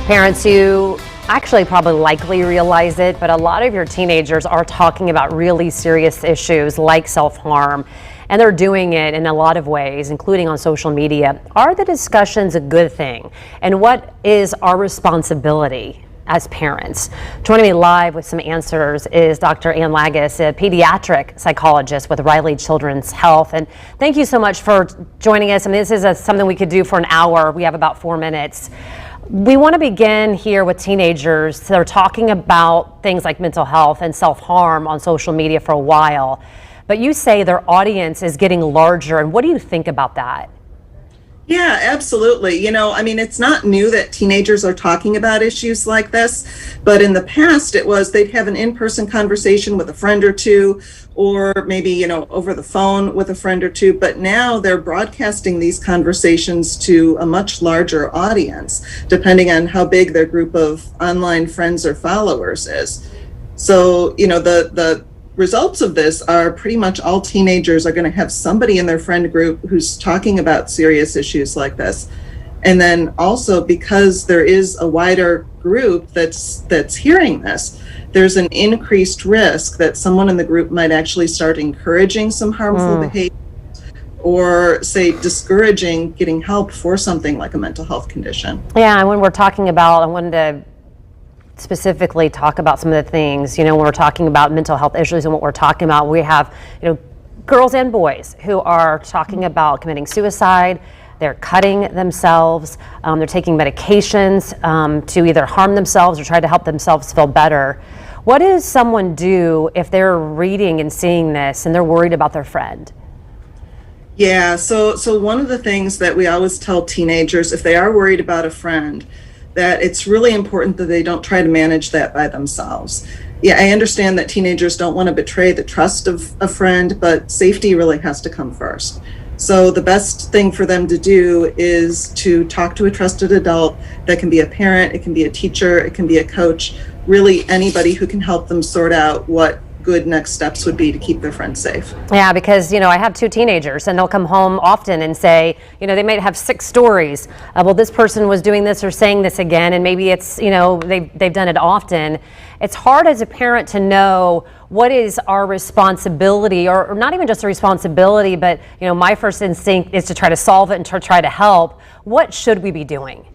Parents who actually probably likely realize it, but a lot of your teenagers are talking about really serious issues like self-harm, and they're doing it in a lot of ways, including on social media. Are the discussions a good thing? And what is our responsibility as parents? Joining me live with some answers is Dr. Ann Lagus, a pediatric psychologist with Riley Children's Health. And thank you so much for joining us. I mean, this is something we could do for an hour. We have about 4 minutes. We want to begin here with teenagers. They're talking about things like mental health and self-harm on social media for a while, but you say their audience is getting larger. And what do you think about that? Yeah, absolutely. I mean, it's not new that teenagers are talking about issues like this, but in the past it was they'd have an in-person conversation with a friend or two, or maybe, over the phone with a friend or two. But now they're broadcasting these conversations to a much larger audience, depending on how big their group of online friends or followers is. So, the results of this are pretty much all teenagers are going to have somebody in their friend group who's talking about serious issues like this. And then also, because there is a wider group that's hearing this, there's an increased risk that someone in the group might actually start encouraging some harmful behavior, or say discouraging getting help for something like a mental health condition. Yeah, and when we're talking about, I wanted to specifically talk about some of the things, when we're talking about mental health issues and what we're talking about, we have, girls and boys who are talking about committing suicide. They're cutting themselves. They're taking medications to either harm themselves or try to help themselves feel better. What does someone do if they're reading and seeing this and they're worried about their friend? Yeah, so one of the things that we always tell teenagers, if they are worried about a friend, that it's really important that they don't try to manage that by themselves. Yeah, I understand that teenagers don't want to betray the trust of a friend, but safety really has to come first. So the best thing for them to do is to talk to a trusted adult. That can be a parent, it can be a teacher, it can be a coach, really anybody who can help them sort out what good next steps would be to keep their friends safe. Yeah, because I have 2 teenagers and they'll come home often and say, they might have 6 stories. Well, this person was doing this or saying this again, and maybe it's, they've done it often. It's hard as a parent to know what is our responsibility, or not even just a responsibility, but my first instinct is to try to solve it and to try to help. What should we be doing?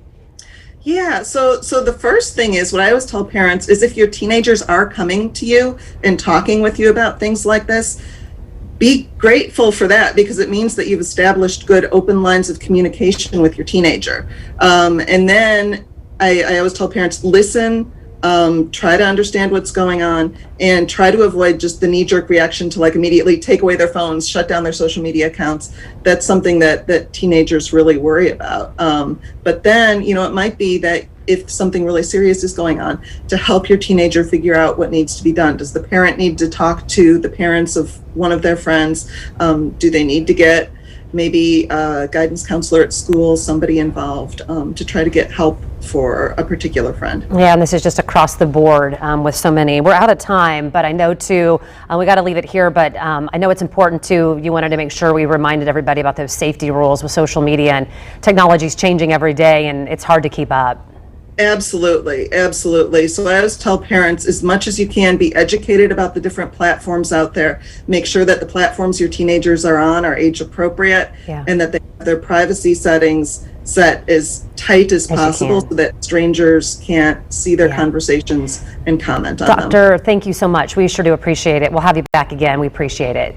Yeah, so the first thing is, what I always tell parents is, if your teenagers are coming to you and talking with you about things like this, be grateful for that, because it means that you've established good open lines of communication with your teenager. And then I always tell parents, listen, try to understand what's going on, and try to avoid just the knee-jerk reaction to immediately take away their phones, shut down their social media accounts. That's something that teenagers really worry about. But then, it might be that if something really serious is going on, to help your teenager figure out what needs to be done. Does the parent need to talk to the parents of one of their friends? Do they need to get maybe a guidance counselor at school, somebody involved, to try to get help for a particular friend? Yeah, and this is just across the board with so many. We're out of time, but I know too, we got to leave it here, but I know it's important too, you wanted to make sure we reminded everybody about those safety rules with social media, and technology's changing every day and it's hard to keep up. Absolutely. So I always tell parents, as much as you can, be educated about the different platforms out there. Make sure that the platforms your teenagers are on are age appropriate, and that they have their privacy settings set as tight as possible, so that strangers can't see their conversations and comment on them. Doctor, thank you so much. We sure do appreciate it. We'll have you back again. We appreciate it.